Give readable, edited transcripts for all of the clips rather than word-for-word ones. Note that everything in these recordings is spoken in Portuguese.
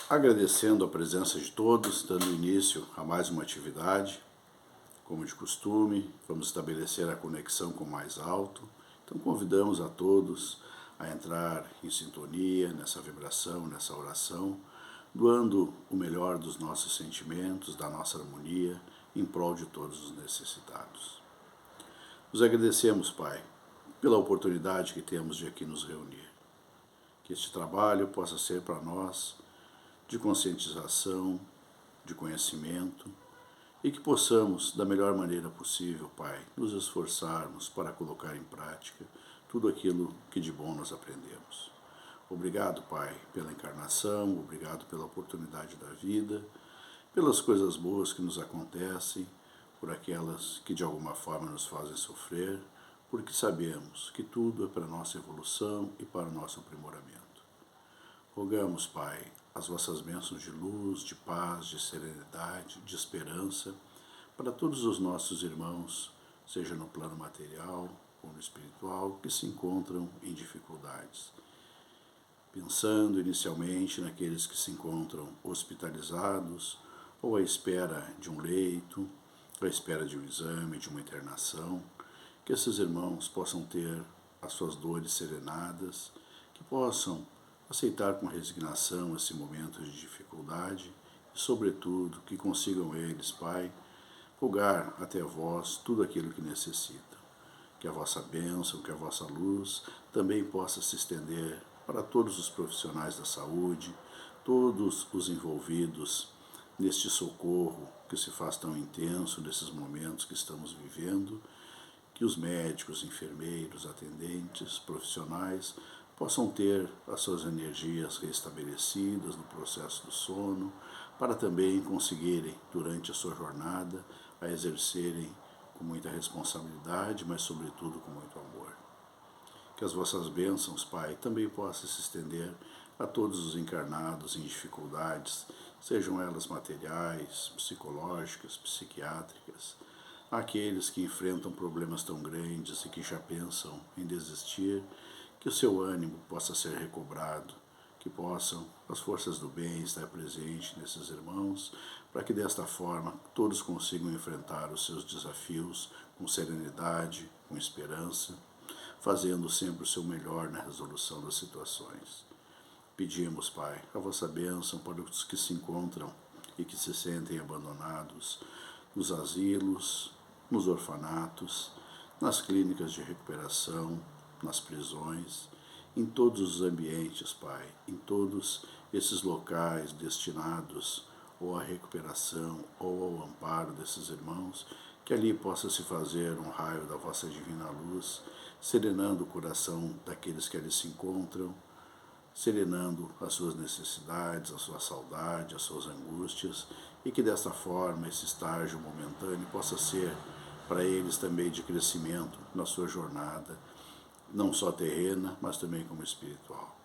Agradecendo a presença de todos, dando início a mais uma atividade. Como de costume, vamos estabelecer a conexão com o mais alto. Então convidamos a todos a entrar em sintonia nessa vibração, nessa oração, doando o melhor dos nossos sentimentos, da nossa harmonia, em prol de todos os necessitados. Nos agradecemos, Pai, pela oportunidade que temos de aqui nos reunir. Que este trabalho possa ser para nós de conscientização, de conhecimento, e que possamos, da melhor maneira possível, Pai, nos esforçarmos para colocar em prática tudo aquilo que de bom nós aprendemos. Obrigado, Pai, pela encarnação, obrigado pela oportunidade da vida, pelas coisas boas que nos acontecem, por aquelas que de alguma forma nos fazem sofrer, porque sabemos que tudo é para a nossa evolução e para o nosso aprimoramento. Rogamos, Pai, as vossas bênçãos de luz, de paz, de serenidade, de esperança, para todos os nossos irmãos, seja no plano material ou no espiritual, que se encontram em dificuldades. Pensando inicialmente naqueles que se encontram hospitalizados ou à espera de um leito, ou à espera de um exame, de uma internação, que esses irmãos possam ter as suas dores serenadas, que possam aceitar com resignação esse momento de dificuldade e, sobretudo, que consigam eles, Pai, rogar até vós tudo aquilo que necessitam. Que a vossa bênção, que a vossa luz também possa se estender para todos os profissionais da saúde, todos os envolvidos neste socorro que se faz tão intenso nesses momentos que estamos vivendo, que os médicos, enfermeiros, atendentes, profissionais possam ter as suas energias restabelecidas no processo do sono, para também conseguirem, durante a sua jornada, a exercerem com muita responsabilidade, mas sobretudo com muito amor. Que as vossas bênçãos, Pai, também possam se estender a todos os encarnados em dificuldades, sejam elas materiais, psicológicas, psiquiátricas, aqueles que enfrentam problemas tão grandes e que já pensam em desistir, que o seu ânimo possa ser recobrado, que possam as forças do bem estar presentes nesses irmãos, para que desta forma todos consigam enfrentar os seus desafios com serenidade, com esperança, fazendo sempre o seu melhor na resolução das situações. Pedimos, Pai, a vossa bênção para os que se encontram e que se sentem abandonados nos asilos, nos orfanatos, nas clínicas de recuperação, nas prisões, em todos os ambientes, Pai, em todos esses locais destinados ou à recuperação ou ao amparo desses irmãos, que ali possa se fazer um raio da vossa divina luz, serenando o coração daqueles que ali se encontram, serenando as suas necessidades, a sua saudade, as suas angústias, e que desta forma esse estágio momentâneo possa ser para eles também de crescimento na sua jornada, não só terrena, mas também como espiritual.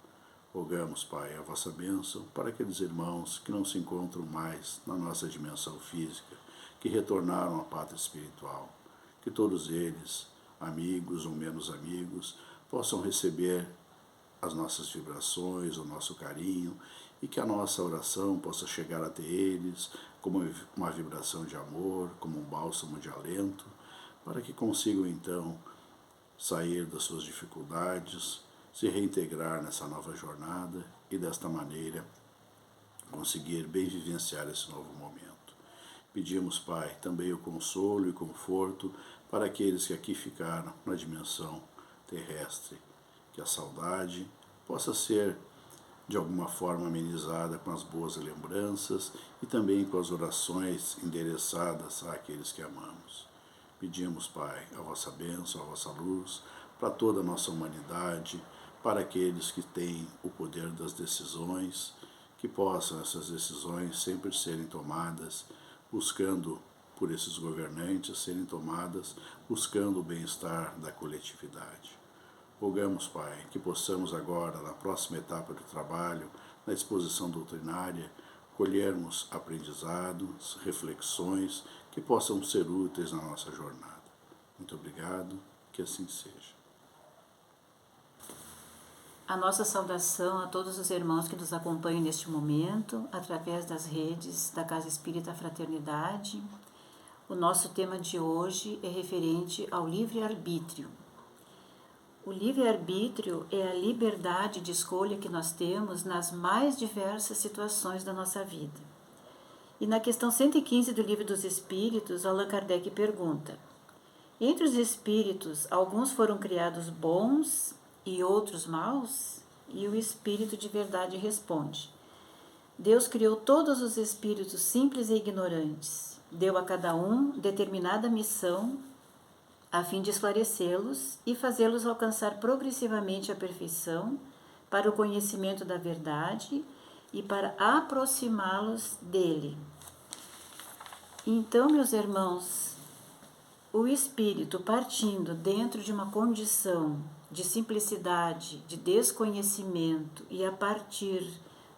Rogamos, Pai, a vossa bênção para aqueles irmãos que não se encontram mais na nossa dimensão física, que retornaram à pátria espiritual, que todos eles, amigos ou menos amigos, possam receber as nossas vibrações, o nosso carinho, e que a nossa oração possa chegar até eles como uma vibração de amor, como um bálsamo de alento, para que consigam então sair das suas dificuldades, se reintegrar nessa nova jornada e desta maneira conseguir bem vivenciar esse novo momento. Pedimos, Pai, também o consolo e conforto para aqueles que aqui ficaram na dimensão terrestre, que a saudade possa ser de alguma forma amenizada com as boas lembranças e também com as orações endereçadas àqueles que amamos. Pedimos, Pai, a vossa bênção, a vossa luz para toda a nossa humanidade, para aqueles que têm o poder das decisões, que possam essas decisões sempre serem tomadas buscando por esses governantes, serem tomadas buscando o bem-estar da coletividade. Rogamos, Pai, que possamos agora, na próxima etapa do trabalho, na exposição doutrinária, colhermos aprendizados, reflexões que possam ser úteis na nossa jornada. Muito obrigado, que assim seja. A nossa saudação a todos os irmãos que nos acompanham neste momento, através das redes da Casa Espírita Fraternidade. O nosso tema de hoje é referente ao livre-arbítrio. O livre-arbítrio é a liberdade de escolha que nós temos nas mais diversas situações da nossa vida. E na questão 115 do Livro dos Espíritos, Allan Kardec pergunta: entre os espíritos, alguns foram criados bons e outros maus? E o Espírito de verdade responde: Deus criou todos os espíritos simples e ignorantes. Deu a cada um determinada missão a fim de esclarecê-los e fazê-los alcançar progressivamente a perfeição para o conhecimento da verdade e para aproximá-los dele. Então, meus irmãos, o espírito partindo dentro de uma condição de simplicidade, de desconhecimento, e a partir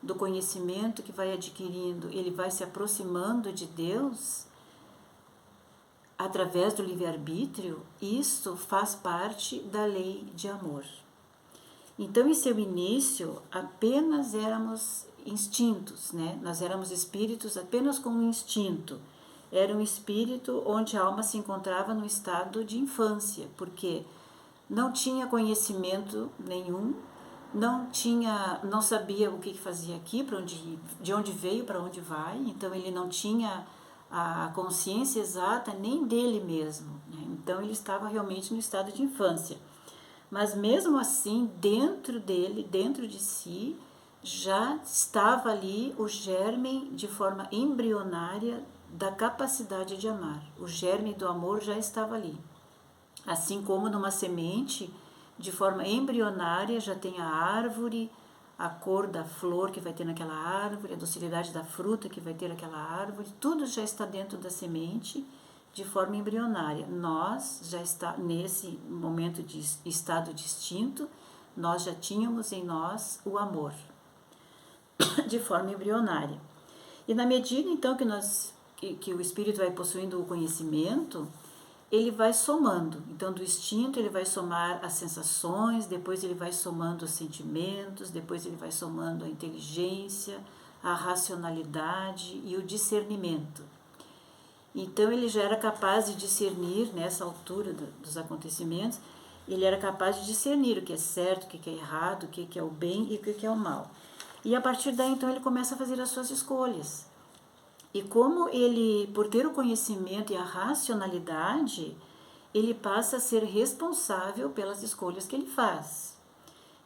do conhecimento que vai adquirindo, ele vai se aproximando de Deus através do livre-arbítrio, isto faz parte da lei de amor. Então, em seu início, apenas éramos instintos, né? Nós éramos espíritos apenas com um instinto. Era um espírito onde a alma se encontrava no estado de infância, porque não tinha conhecimento nenhum, não sabia o que fazia aqui, de onde veio, para onde vai. Então ele não tinha a consciência exata nem dele mesmo, né? Então ele estava realmente no estado de infância. Mas mesmo assim, dentro dele, dentro de si, já estava ali o germe de forma embrionária da capacidade de amar. O germe do amor já estava ali. Assim como numa semente, de forma embrionária, já tem a árvore, a cor da flor que vai ter naquela árvore, a docilidade da fruta que vai ter naquela árvore, tudo já está dentro da semente de forma embrionária. Nós já está nesse momento de estado distinto, nós já tínhamos em nós o amor de forma embrionária. E na medida então que o espírito vai possuindo o conhecimento, ele vai somando. Então, do instinto, ele vai somar as sensações, depois ele vai somando os sentimentos, depois ele vai somando a inteligência, a racionalidade e o discernimento. Então, ele já era capaz de discernir, nessa altura dos acontecimentos, ele era capaz de discernir o que é certo, o que é errado, o que é o bem e o que é o mal. E a partir daí, então, ele começa a fazer as suas escolhas. E como ele, por ter o conhecimento e a racionalidade, ele passa a ser responsável pelas escolhas que ele faz.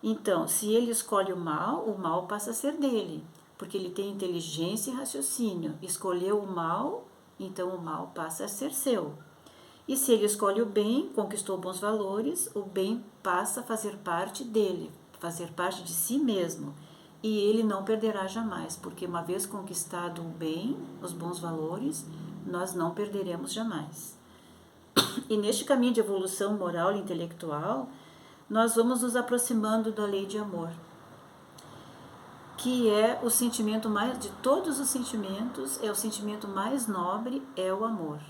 Então, se ele escolhe o mal passa a ser dele, porque ele tem inteligência e raciocínio. Escolheu o mal, então o mal passa a ser seu. E se ele escolhe o bem, conquistou bons valores, o bem passa a fazer parte dele, fazer parte de si mesmo. E ele não perderá jamais, porque uma vez conquistado o bem, os bons valores, nós não perderemos jamais. E neste caminho de evolução moral e intelectual, nós vamos nos aproximando da lei de amor, que é o sentimento mais, de todos os sentimentos, é o sentimento mais nobre, é o amor.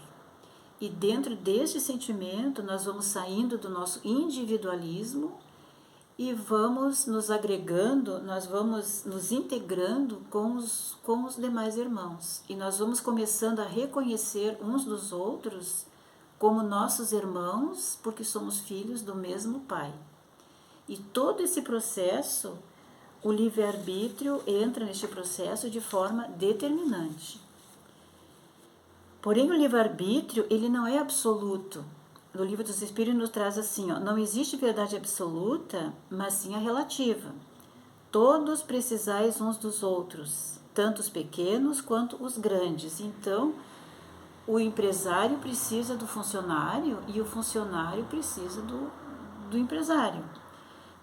E dentro deste sentimento, nós vamos saindo do nosso individualismo e vamos nos agregando, nós vamos nos integrando com os demais irmãos. E nós vamos começando a reconhecer uns dos outros como nossos irmãos, porque somos filhos do mesmo Pai. E todo esse processo, o livre-arbítrio entra neste processo de forma determinante. Porém, o livre-arbítrio, ele não é absoluto. No Livro dos Espíritos nos traz assim, ó, não existe verdade absoluta, mas sim a relativa. Todos precisais uns dos outros, tanto os pequenos quanto os grandes. Então, o empresário precisa do funcionário e o funcionário precisa do empresário.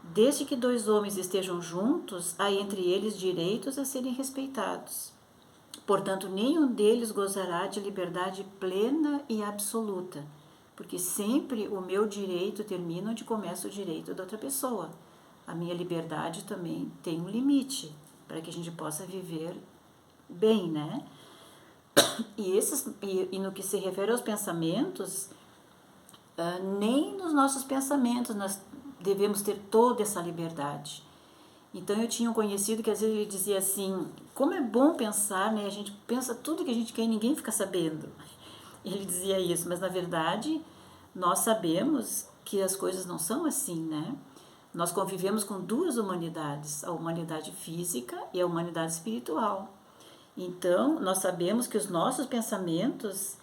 Desde que dois homens estejam juntos, há entre eles direitos a serem respeitados. Portanto, nenhum deles gozará de liberdade plena e absoluta, porque sempre o meu direito termina onde começa o direito da outra pessoa. A minha liberdade também tem um limite, para que a gente possa viver bem, né? E no que se refere aos pensamentos, nem nos nossos pensamentos nós devemos ter toda essa liberdade. Então eu tinha um conhecido que às vezes ele dizia assim, como é bom pensar, né? A gente pensa tudo que a gente quer e ninguém fica sabendo. Ele dizia isso, mas na verdade nós sabemos que as coisas não são assim, né? Nós convivemos com duas humanidades, a humanidade física e a humanidade espiritual. Então, nós sabemos que os nossos pensamentos,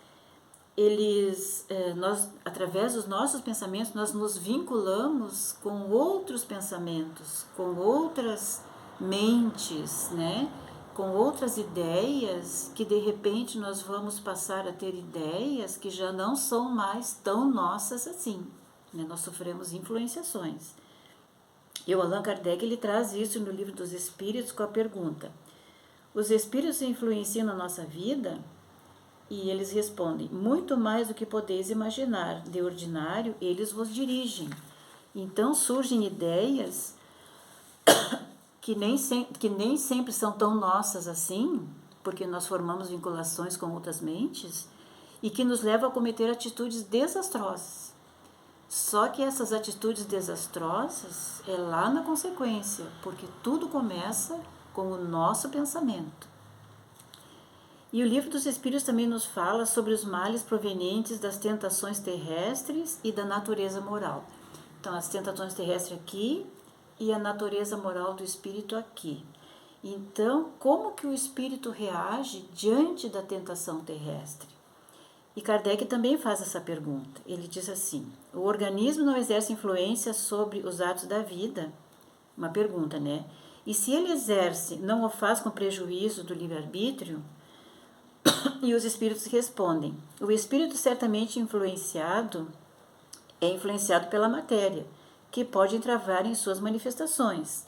através dos nossos pensamentos, nós nos vinculamos com outros pensamentos, com outras mentes, né? Com outras ideias, que de repente nós vamos passar a ter ideias que já não são mais tão nossas assim, né? Nós sofremos influenciações. E o Allan Kardec, ele traz isso no Livro dos Espíritos com a pergunta: os espíritos influenciam na nossa vida? E eles respondem: muito mais do que podeis imaginar. De ordinário, eles vos dirigem. Então surgem ideias que nem sempre são tão nossas assim, porque nós formamos vinculações com outras mentes, e que nos levam a cometer atitudes desastrosas. Só que essas atitudes desastrosas é lá na consequência, porque tudo começa com o nosso pensamento. E o Livro dos Espíritos também nos fala sobre os males provenientes das tentações terrestres e da natureza moral. Então, as tentações terrestres aqui e a natureza moral do espírito aqui. Então, como que o espírito reage diante da tentação terrestre? E Kardec também faz essa pergunta. Ele diz assim: o organismo não exerce influência sobre os atos da vida? Uma pergunta, né? E se ele exerce, não o faz com prejuízo do livre-arbítrio? E os espíritos respondem: o espírito certamente é influenciado pela matéria, que pode entravar em suas manifestações,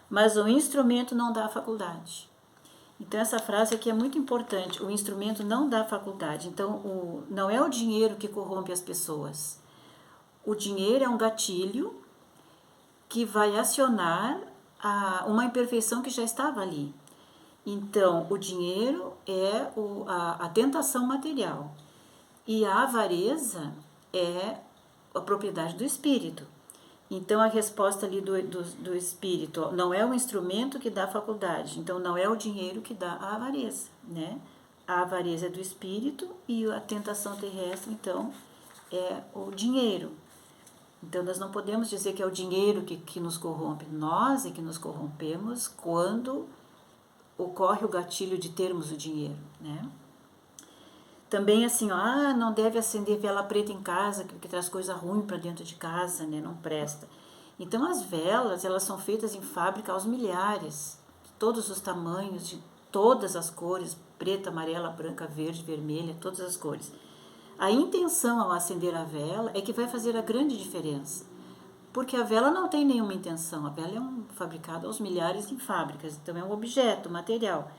mas o instrumento não dá a faculdade. Então essa frase aqui é muito importante: o instrumento não dá a faculdade. Então não é o dinheiro que corrompe as pessoas. O dinheiro é um gatilho que vai acionar uma imperfeição que já estava ali. Então, o dinheiro é a tentação material e a avareza é a propriedade do espírito. Então, a resposta ali do espírito não é o instrumento que dá a faculdade, então não é o dinheiro que dá a avareza, né? A avareza é do espírito e a tentação terrestre, então, é o dinheiro. Então, nós não podemos dizer que é o dinheiro que nos corrompe. Nós é que nos corrompemos quando ocorre o gatilho de termos o dinheiro, né? Também assim, não deve acender vela preta em casa, que traz coisa ruim para dentro de casa, né? Não presta. Então, as velas, elas são feitas em fábrica aos milhares, de todos os tamanhos, de todas as cores, preta, amarela, branca, verde, vermelha, todas as cores. A intenção ao acender a vela é que vai fazer a grande diferença, porque a vela não tem nenhuma intenção, a vela é fabricada aos milhares em fábricas, então é um objeto, material,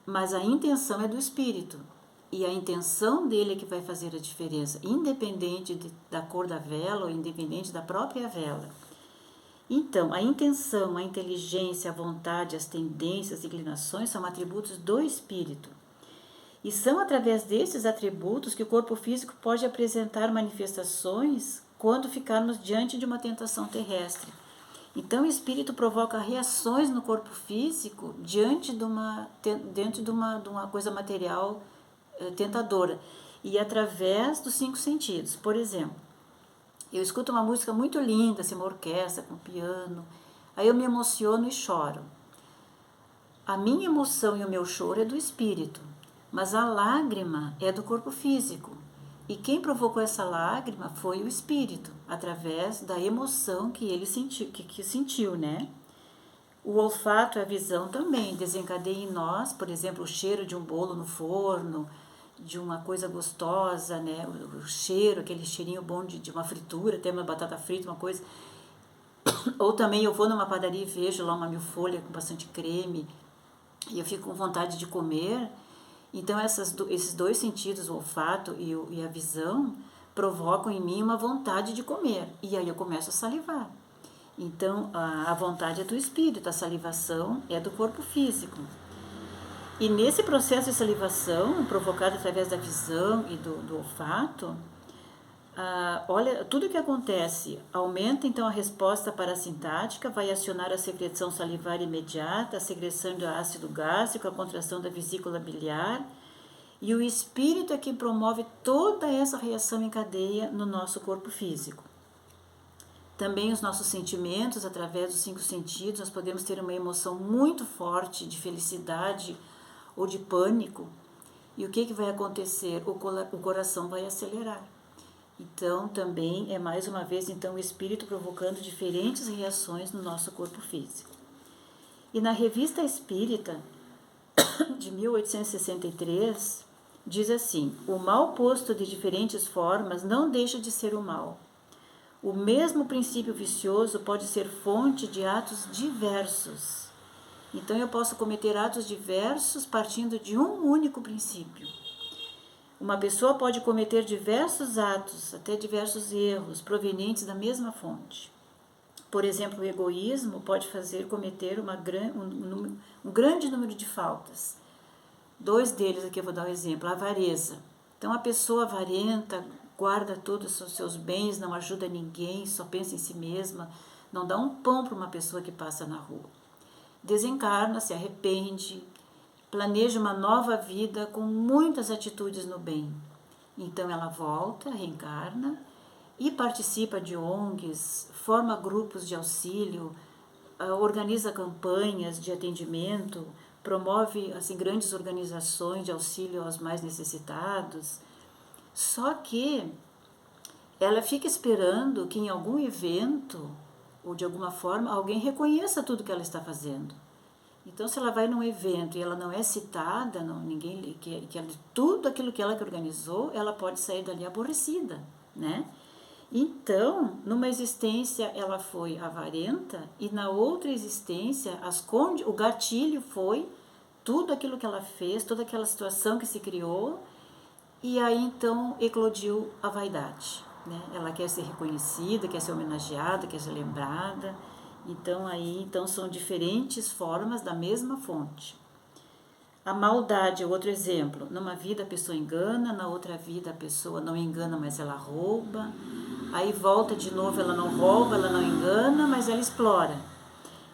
mas a intenção é do espírito, e a intenção dele é que vai fazer a diferença, independente da cor da vela ou independente da própria vela. Então, a intenção, a inteligência, a vontade, as tendências, as inclinações são atributos do espírito. E são através desses atributos que o corpo físico pode apresentar manifestações quando ficarmos diante de uma tentação terrestre. Então, o espírito provoca reações no corpo físico diante de uma coisa material tentadora. E através dos 5 sentidos. Por exemplo, eu escuto uma música muito linda, assim, uma orquestra com piano, aí eu me emociono e choro. A minha emoção e o meu choro é do espírito, mas a lágrima é do corpo físico. E quem provocou essa lágrima foi o espírito, através da emoção que ele sentiu, que sentiu, né? O olfato e a visão também desencadeiam em nós, por exemplo, o cheiro de um bolo no forno, de uma coisa gostosa, né? O cheiro, aquele cheirinho bom de uma fritura, até uma batata frita, uma coisa. Ou também eu vou numa padaria e vejo lá uma mil-folha com bastante creme e eu fico com vontade de comer. Então, esses 2 sentidos, o olfato e a visão, provocam em mim uma vontade de comer. E aí eu começo a salivar. Então, a vontade é do espírito, a salivação é do corpo físico. E nesse processo de salivação, provocado através da visão e do olfato, olha, tudo que acontece aumenta então a resposta parassintática, vai acionar a secreção salivar imediata, a secreção do ácido gástrico, a contração da vesícula biliar, e o espírito é quem promove toda essa reação em cadeia no nosso corpo físico. Também os nossos sentimentos, através dos 5 sentidos, nós podemos ter uma emoção muito forte de felicidade ou de pânico. E o que vai acontecer? O coração vai acelerar. Então, também é mais uma vez então o espírito provocando diferentes reações no nosso corpo físico. E na Revista Espírita, de 1863, diz assim: o mal posto de diferentes formas não deixa de ser o mal. O mesmo princípio vicioso pode ser fonte de atos diversos. Então, eu posso cometer atos diversos partindo de um único princípio. Uma pessoa pode cometer diversos atos, até diversos erros, provenientes da mesma fonte. Por exemplo, o egoísmo pode fazer cometer um grande número de faltas. 2 deles aqui eu vou dar um exemplo: a avareza. Então, a pessoa avarenta guarda todos os seus bens, não ajuda ninguém, só pensa em si mesma, não dá um pão para uma pessoa que passa na rua. Desencarna, se arrepende, planeja uma nova vida com muitas atitudes no bem. Então ela volta, reencarna e participa de ONGs, forma grupos de auxílio, organiza campanhas de atendimento, promove assim, grandes organizações de auxílio aos mais necessitados. Só que ela fica esperando que em algum evento ou de alguma forma alguém reconheça tudo que ela está fazendo. Então, se ela vai num evento e ela não é citada, ninguém tudo aquilo que ela organizou, ela pode sair dali aborrecida, né? Então, numa existência ela foi avarenta e na outra existência o gatilho foi tudo aquilo que ela fez, toda aquela situação que se criou. E aí, então, eclodiu a vaidade, né? Ela quer ser reconhecida, quer ser homenageada, quer ser lembrada. Então, são diferentes formas da mesma fonte. A maldade é outro exemplo. Numa vida a pessoa engana, na outra vida a pessoa não engana, mas ela rouba. Aí volta de novo, ela não rouba, ela não engana, mas ela explora.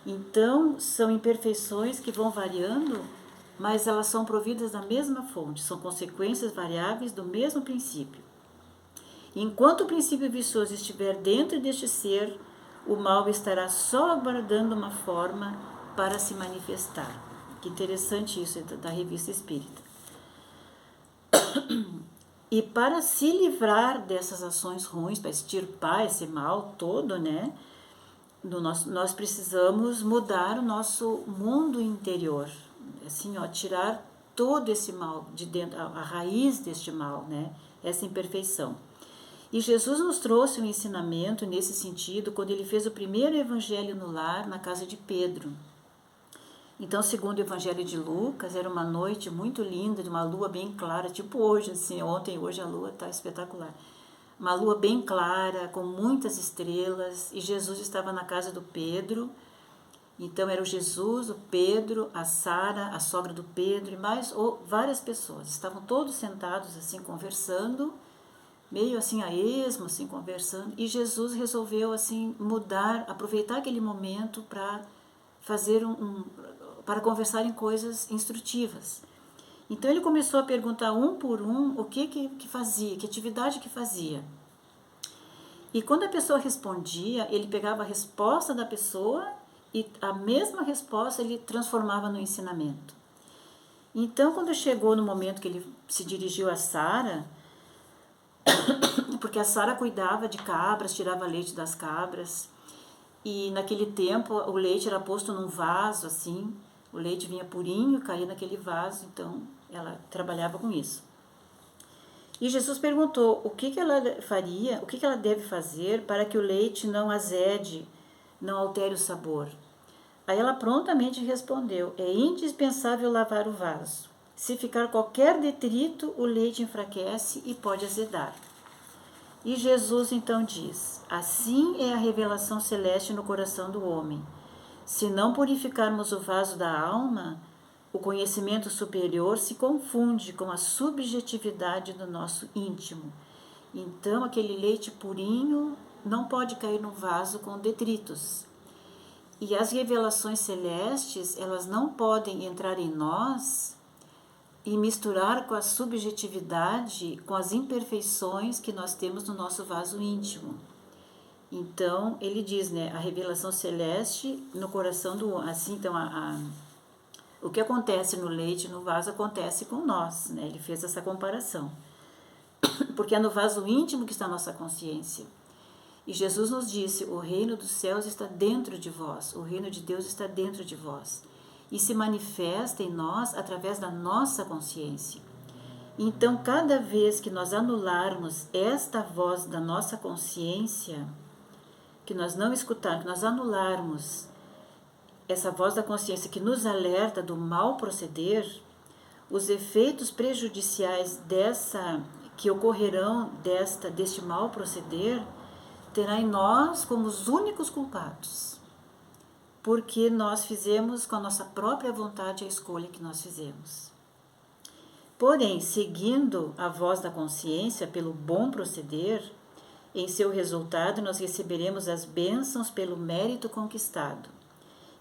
Então, são imperfeições que vão variando, mas elas são providas da mesma fonte, são consequências variáveis do mesmo princípio. Enquanto o princípio vicioso estiver dentro deste ser, o mal estará só aguardando uma forma para se manifestar. Que interessante isso da Revista Espírita. E para se livrar dessas ações ruins, para extirpar esse mal todo, né, nós precisamos mudar o nosso mundo interior, assim, tirar todo esse mal de dentro, a raiz deste mal, né, essa imperfeição. E Jesus nos trouxe um ensinamento nesse sentido quando ele fez o primeiro evangelho no lar na casa de Pedro. Então, segundo o evangelho de Lucas, era uma noite muito linda, de uma lua bem clara, tipo hoje, assim, hoje a lua está espetacular. Uma lua bem clara, com muitas estrelas, e Jesus estava na casa do Pedro. Então, era o Jesus, o Pedro, a Sara, a sogra do Pedro, e mais várias pessoas. Estavam todos sentados, assim, conversando, meio assim a esmo, assim, conversando, e Jesus resolveu, assim, aproveitar aquele momento para fazer para conversar em coisas instrutivas. Então, ele começou a perguntar um por um o que fazia, que atividade que fazia. E quando a pessoa respondia, ele pegava a resposta da pessoa e a mesma resposta ele transformava no ensinamento. Então, quando chegou no momento que ele se dirigiu a Sara, porque a Sara cuidava de cabras, tirava leite das cabras, e naquele tempo o leite era posto num vaso, assim, o leite vinha purinho, caía naquele vaso, então ela trabalhava com isso. E Jesus perguntou o que ela faria, o que ela deve fazer para que o leite não azede, não altere o sabor. Aí ela prontamente respondeu: é indispensável lavar o vaso. Se ficar qualquer detrito, o leite enfraquece e pode azedar. E Jesus então diz: assim é a revelação celeste no coração do homem. Se não purificarmos o vaso da alma, o conhecimento superior se confunde com a subjetividade do nosso íntimo. Então, aquele leite purinho não pode cair no vaso com detritos. E as revelações celestes, elas não podem entrar em nós e misturar com a subjetividade, com as imperfeições que nós temos no nosso vaso íntimo. Então, ele diz, né, a revelação celeste no coração do homem. Assim, então, o que acontece no leite, no vaso, acontece com nós, né? Ele fez essa comparação. Porque é no vaso íntimo que está a nossa consciência. E Jesus nos disse, o reino dos céus está dentro de vós, o reino de Deus está dentro de vós. E se manifesta em nós através da nossa consciência. Então, cada vez que nós anularmos esta voz da nossa consciência, que nós não escutarmos, que nós anularmos essa voz da consciência que nos alerta do mal proceder, os efeitos prejudiciais que ocorrerão deste mal proceder, terá em nós como os únicos culpados, porque nós fizemos com a nossa própria vontade a escolha que nós fizemos. Porém, seguindo a voz da consciência pelo bom proceder, em seu resultado nós receberemos as bênçãos pelo mérito conquistado.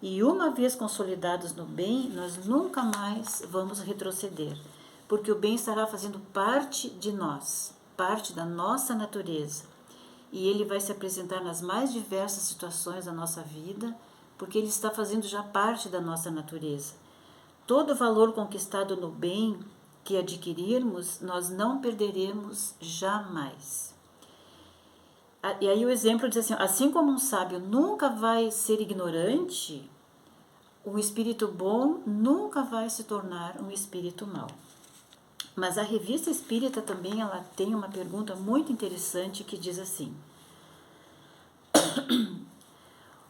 E uma vez consolidados no bem, nós nunca mais vamos retroceder, porque o bem estará fazendo parte de nós, parte da nossa natureza. E ele vai se apresentar nas mais diversas situações da nossa vida, porque ele está fazendo já parte da nossa natureza. Todo valor conquistado no bem que adquirirmos, nós não perderemos jamais. E aí o exemplo diz assim como um sábio nunca vai ser ignorante, um espírito bom nunca vai se tornar um espírito mau. Mas a Revista Espírita também ela tem uma pergunta muito interessante que diz assim: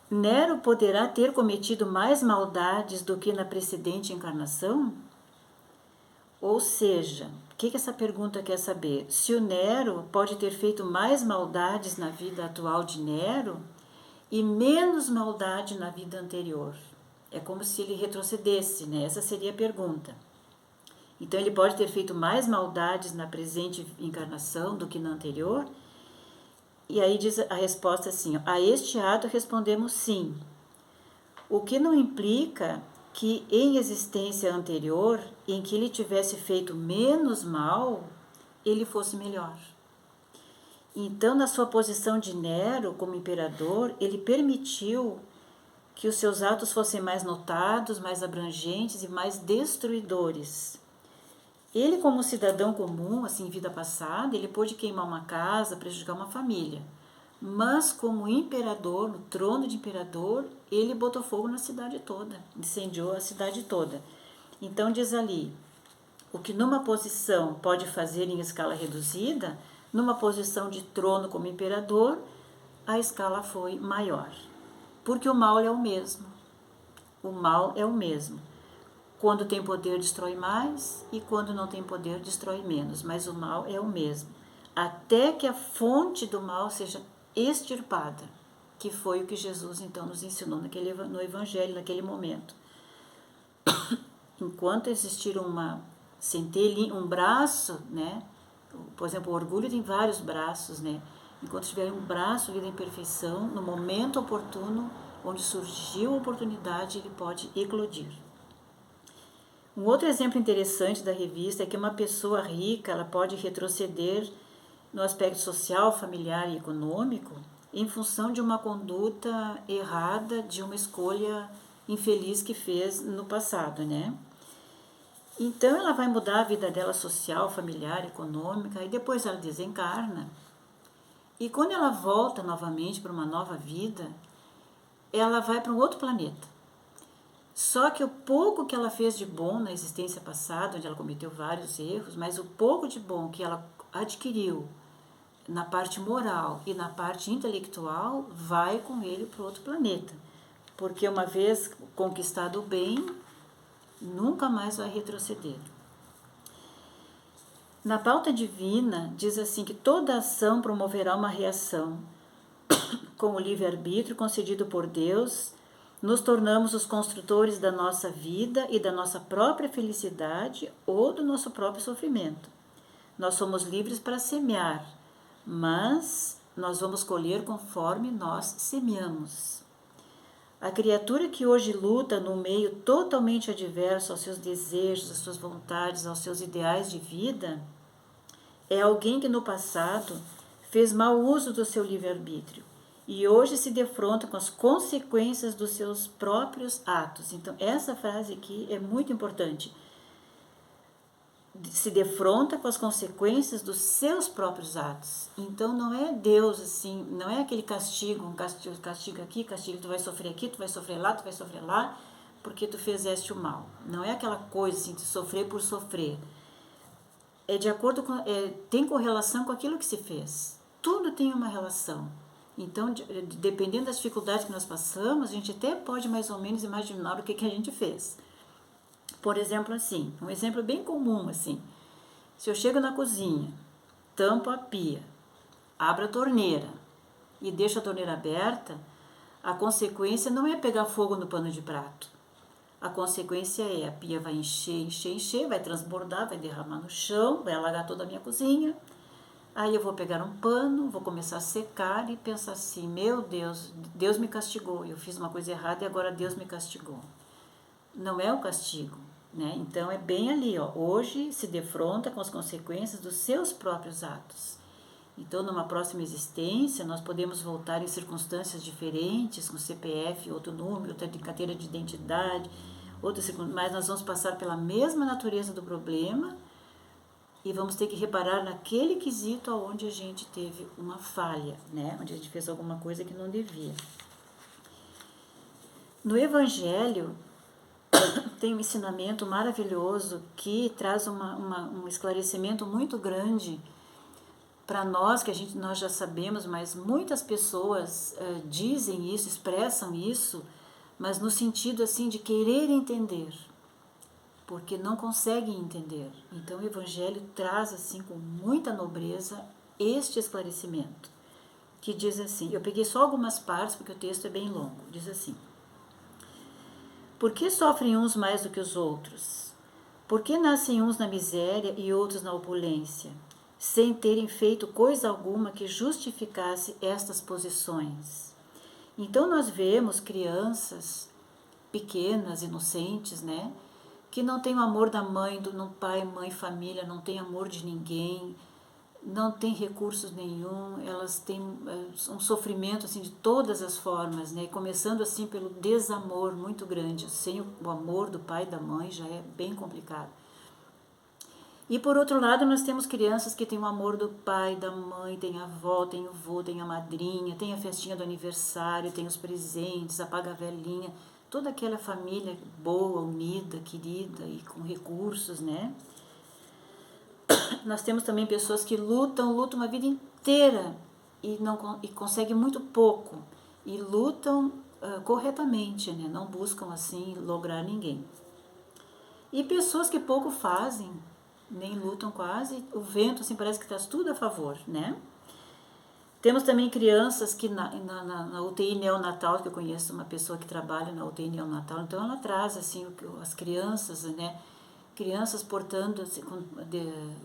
Nero poderá ter cometido mais maldades do que na precedente encarnação? Ou seja, o que essa pergunta quer saber? Se o Nero pode ter feito mais maldades na vida atual de Nero e menos maldade na vida anterior. É como se ele retrocedesse, né? Essa seria a pergunta. Então, ele pode ter feito mais maldades na presente encarnação do que na anterior? E aí diz a resposta assim: a este ato respondemos sim. O que não implica que em existência anterior, em que ele tivesse feito menos mal, ele fosse melhor. Então, na sua posição de Nero como imperador, ele permitiu que os seus atos fossem mais notados, mais abrangentes e mais destruidores. Ele, como cidadão comum, assim, em vida passada, ele pôde queimar uma casa, prejudicar uma família. Mas, como imperador, no trono de imperador, ele botou fogo na cidade toda, incendiou a cidade toda. Então, diz ali, o que numa posição pode fazer em escala reduzida, numa posição de trono como imperador, a escala foi maior. Porque o mal é o mesmo. O mal é o mesmo. Quando tem poder, destrói mais, e quando não tem poder, destrói menos. Mas o mal é o mesmo. Até que a fonte do mal seja extirpada, que foi o que Jesus, então, nos ensinou no Evangelho, naquele momento. Enquanto existir um braço, né? Por exemplo, o orgulho tem vários braços, né? Enquanto tiver um braço ali da imperfeição, no momento oportuno, onde surgiu a oportunidade, ele pode eclodir. Um outro exemplo interessante da revista é que uma pessoa rica ela pode retroceder no aspecto social, familiar e econômico em função de uma conduta errada, de uma escolha infeliz que fez no passado, né? Então, ela vai mudar a vida dela social, familiar, econômica, e depois ela desencarna. E quando ela volta novamente para uma nova vida, ela vai para um outro planeta. Só que o pouco que ela fez de bom na existência passada, onde ela cometeu vários erros, mas o pouco de bom que ela adquiriu na parte moral e na parte intelectual, vai com ele para outro planeta. Porque uma vez conquistado o bem, nunca mais vai retroceder. Na pauta divina, diz assim que toda ação promoverá uma reação. Com o livre-arbítrio concedido por Deus, nos tornamos os construtores da nossa vida e da nossa própria felicidade ou do nosso próprio sofrimento. Nós somos livres para semear, mas nós vamos colher conforme nós semeamos. A criatura que hoje luta no meio totalmente adverso aos seus desejos, às suas vontades, aos seus ideais de vida, é alguém que no passado fez mau uso do seu livre-arbítrio e hoje se defronta com as consequências dos seus próprios atos. Então, essa frase aqui é muito importante. Se defronta com as consequências dos seus próprios atos. Então, não é Deus assim, não é aquele castigo, um castigo aqui, castigo, tu vai sofrer aqui, tu vai sofrer lá, tu vai sofrer lá, porque tu fizeste o mal. Não é aquela coisa assim, de sofrer por sofrer. É de acordo com, tem correlação com aquilo que se fez. Tudo tem uma relação. Então, dependendo das dificuldades que nós passamos, a gente até pode mais ou menos imaginar o que a gente fez. Por exemplo, assim, um exemplo bem comum, assim, se eu chego na cozinha, tampo a pia, abro a torneira e deixo a torneira aberta, a consequência não é pegar fogo no pano de prato. A consequência é a pia vai encher, vai transbordar, vai derramar no chão, vai alagar toda a minha cozinha. Aí eu vou pegar um pano, vou começar a secar e pensar assim, meu Deus, Deus me castigou, eu fiz uma coisa errada e agora Deus me castigou. Não é o castigo, né? Então é bem ali, ó, hoje se defronta com as consequências dos seus próprios atos. Então, numa próxima existência, nós podemos voltar em circunstâncias diferentes, com CPF, outro número, outra carteira de identidade, mas nós vamos passar pela mesma natureza do problema e vamos ter que reparar naquele quesito onde a gente teve uma falha, né? Onde a gente fez alguma coisa que não devia. No Evangelho, tem um ensinamento maravilhoso que traz um esclarecimento muito grande para nós, que nós já sabemos, mas muitas pessoas dizem isso, expressam isso, mas no sentido assim de querer entender, porque não conseguem entender. Então o Evangelho traz assim com muita nobreza este esclarecimento, que diz assim, eu peguei só algumas partes porque o texto é bem longo, diz assim: por que sofrem uns mais do que os outros? Por que nascem uns na miséria e outros na opulência, sem terem feito coisa alguma que justificasse estas posições? Então nós vemos crianças pequenas, inocentes, né, que não têm o amor da mãe, do pai, mãe, família, não tem amor de ninguém, não tem recursos nenhum, elas têm um sofrimento assim de todas as formas, né? Começando assim pelo desamor muito grande, sem o amor do pai e da mãe já é bem complicado. E por outro lado, nós temos crianças que têm o amor do pai, da mãe, tem a avó, tem o vô, tem a madrinha, tem a festinha do aniversário, tem os presentes, a paga-velhinha, toda aquela família boa, unida, querida e com recursos, né? Nós temos também pessoas que lutam uma vida inteira e conseguem muito pouco e lutam corretamente, né? Não buscam assim lograr ninguém. E pessoas que pouco fazem, nem lutam quase, o vento assim parece que traz tudo a favor, né? Temos também crianças que na UTI neonatal, que eu conheço uma pessoa que trabalha na UTI neonatal, então ela traz assim as crianças, né? Crianças portando assim, com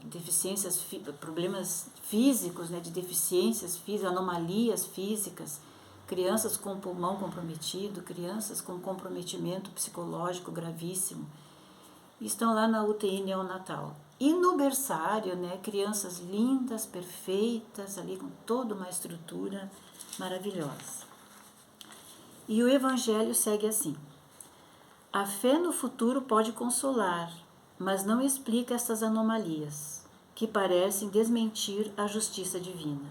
deficiências, problemas físicos, né, de deficiências físicas, anomalias físicas, crianças com pulmão comprometido, crianças com comprometimento psicológico gravíssimo, estão lá na UTI neonatal. E no berçário, né, crianças lindas, perfeitas, ali com toda uma estrutura maravilhosa. E o Evangelho segue assim: a fé no futuro pode consolar, mas não explica estas anomalias, que parecem desmentir a justiça divina.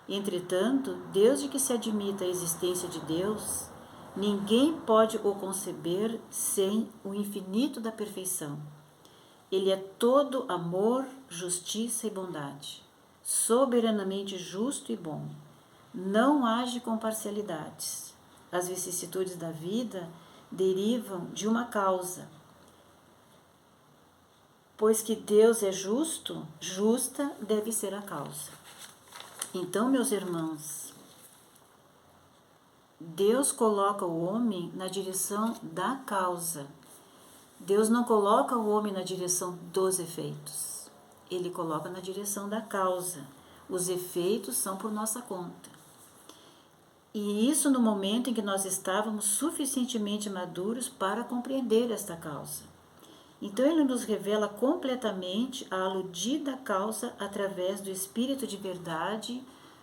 Entretanto, desde que se admita a existência de Deus, ninguém pode o conceber sem o infinito da perfeição. Ele é todo amor, justiça e bondade, soberanamente justo e bom. Não age com parcialidades. As vicissitudes da vida derivam de uma causa. Pois que Deus é justo, justa deve ser a causa. Então, meus irmãos, Deus coloca o homem na direção da causa. Deus não coloca o homem na direção dos efeitos. Ele coloca na direção da causa. Os efeitos são por nossa conta. E isso no momento em que nós estávamos suficientemente maduros para compreender esta causa. Então ele nos revela completamente a aludida causa através do Espírito de verdade,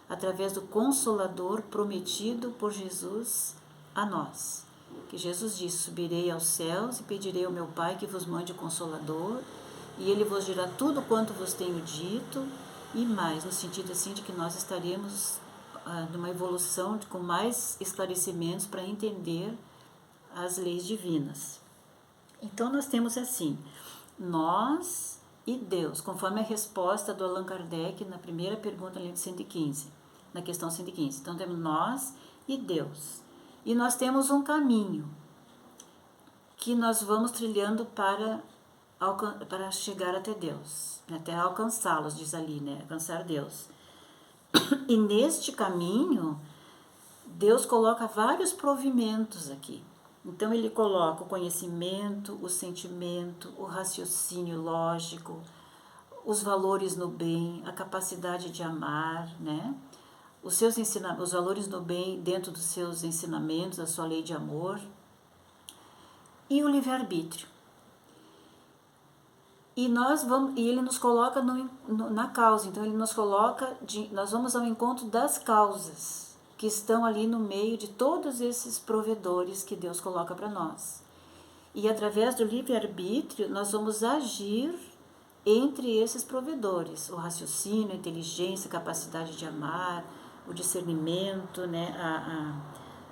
através do Consolador prometido por Jesus a nós. Que Jesus disse: subirei aos céus e pedirei ao meu Pai que vos mande o Consolador, e ele vos dirá tudo quanto vos tenho dito, e mais, no sentido assim de que nós estaremos numa evolução com mais esclarecimentos para entender as leis divinas. Então nós temos assim, nós e Deus, conforme a resposta do Allan Kardec na primeira pergunta ali de 115, na questão 115. Então temos nós e Deus. E nós temos um caminho que nós vamos trilhando para chegar até Deus, até alcançá-los, diz ali, né? Alcançar Deus. E neste caminho, Deus coloca vários provimentos aqui. Então ele coloca o conhecimento, o sentimento, o raciocínio lógico, os valores no bem, a capacidade de amar, né? Os valores no bem dentro dos seus ensinamentos, a sua lei de amor, e o livre-arbítrio. E ele nos coloca na causa. Então ele nos coloca, nós vamos ao encontro das causas que estão ali no meio de todos esses provedores que Deus coloca para nós. E através do livre-arbítrio nós vamos agir entre esses provedores, o raciocínio, a inteligência, a capacidade de amar, o discernimento, né,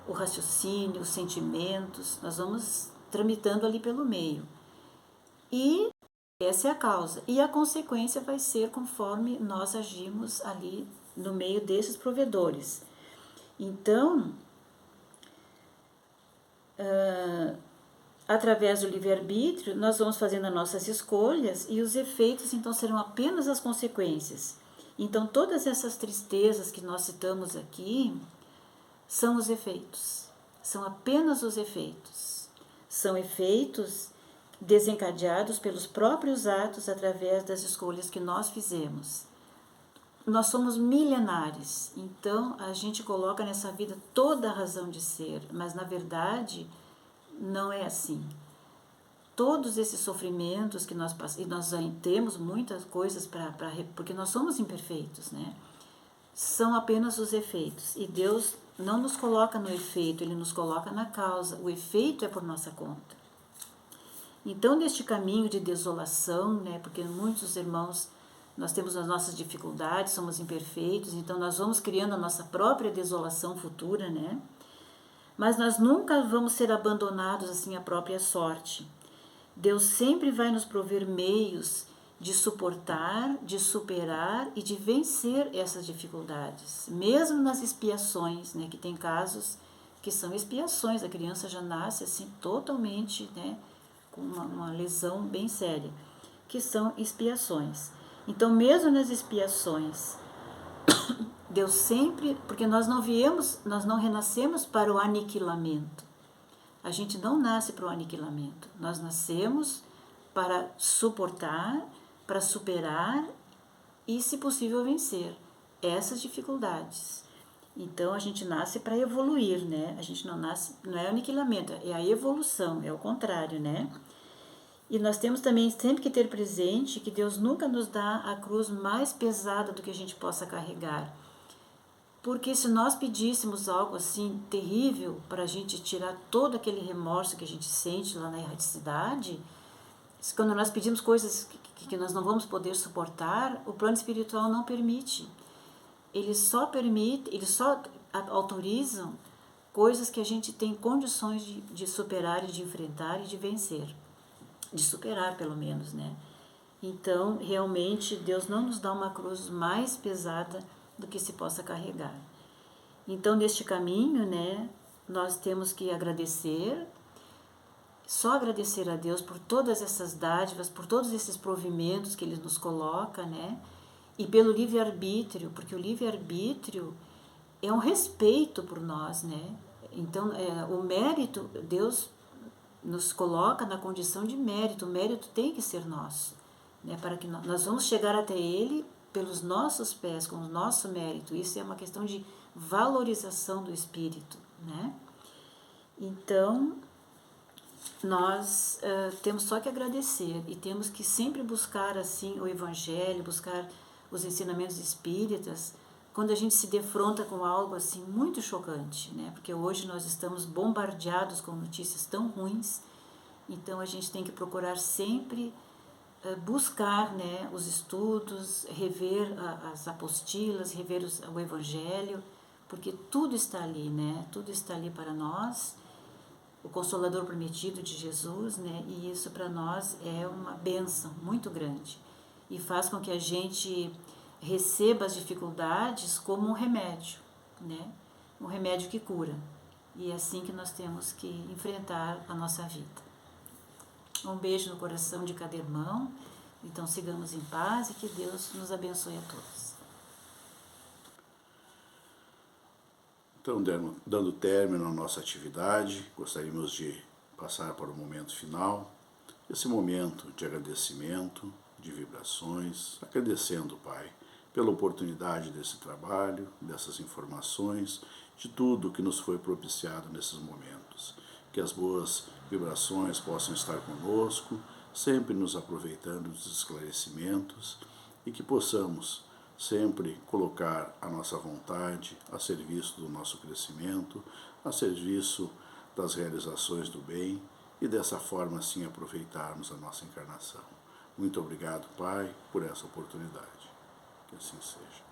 o raciocínio, os sentimentos, nós vamos tramitando ali pelo meio. E essa é a causa. E a consequência vai ser conforme nós agimos ali no meio desses provedores. Então, através do livre-arbítrio, nós vamos fazendo as nossas escolhas e os efeitos, então, serão apenas as consequências. Então, todas essas tristezas que nós citamos aqui são os efeitos. São apenas os efeitos. São efeitos desencadeados pelos próprios atos através das escolhas que nós fizemos. Nós somos milenares, então a gente coloca nessa vida toda a razão de ser, mas na verdade não é assim. Todos esses sofrimentos que nós passamos, e nós temos muitas coisas porque nós somos imperfeitos, né? São apenas os efeitos. E Deus não nos coloca no efeito, Ele nos coloca na causa. O efeito é por nossa conta. Então, neste caminho de desolação, né? Porque muitos irmãos, nós temos as nossas dificuldades, somos imperfeitos, então nós vamos criando a nossa própria desolação futura, né? Mas nós nunca vamos ser abandonados assim à própria sorte. Deus sempre vai nos prover meios de suportar, de superar e de vencer essas dificuldades, mesmo nas expiações, né? Que tem casos que são expiações, a criança já nasce assim totalmente, né? Com uma lesão bem séria, que são expiações. Então, mesmo nas expiações, Deus sempre, porque nós não renascemos para o aniquilamento. A gente não nasce para o aniquilamento. Nós nascemos para suportar, para superar e, se possível, vencer essas dificuldades. Então, a gente nasce para evoluir, né? A gente não nasce, não é aniquilamento, é a evolução, é o contrário, né? E nós temos também sempre que ter presente que Deus nunca nos dá a cruz mais pesada do que a gente possa carregar. Porque se nós pedíssemos algo assim terrível para a gente tirar todo aquele remorso que a gente sente lá na erraticidade, quando nós pedimos coisas que nós não vamos poder suportar, o plano espiritual não permite. Ele só autorizam coisas que a gente tem condições de superar e de enfrentar e de vencer. De superar, pelo menos, né? Então, realmente, Deus não nos dá uma cruz mais pesada do que se possa carregar. Então, neste caminho, né, nós temos que agradecer, só agradecer a Deus por todas essas dádivas, por todos esses provimentos que Ele nos coloca, né? E pelo livre-arbítrio, porque o livre-arbítrio é um respeito por nós, né? Então, o mérito, Deus nos coloca na condição de mérito, o mérito tem que ser nosso, né? Para que nós vamos chegar até Ele pelos nossos pés, com o nosso mérito. Isso é uma questão de valorização do espírito, né? Então, nós temos só que agradecer e temos que sempre buscar assim o Evangelho, buscar os ensinamentos espíritas, quando a gente se defronta com algo assim muito chocante, né? Porque hoje nós estamos bombardeados com notícias tão ruins, então a gente tem que procurar sempre buscar, né, os estudos, rever as apostilas, rever o Evangelho, porque tudo está ali, né? Tudo está ali para nós, o Consolador prometido de Jesus, né? E isso para nós é uma bênção muito grande e faz com que a gente receba as dificuldades como um remédio, né? Um remédio que cura. E é assim que nós temos que enfrentar a nossa vida. Um beijo no coração de cada irmão. Então sigamos em paz e que Deus nos abençoe a todos. Então, dando término à nossa atividade, gostaríamos de passar para o momento final, esse momento de agradecimento, de vibrações, agradecendo, Pai, pela oportunidade desse trabalho, dessas informações, de tudo que nos foi propiciado nesses momentos. Que as boas vibrações possam estar conosco, sempre nos aproveitando dos esclarecimentos e que possamos sempre colocar a nossa vontade a serviço do nosso crescimento, a serviço das realizações do bem e dessa forma assim aproveitarmos a nossa encarnação. Muito obrigado, Pai, por essa oportunidade. Que assim seja.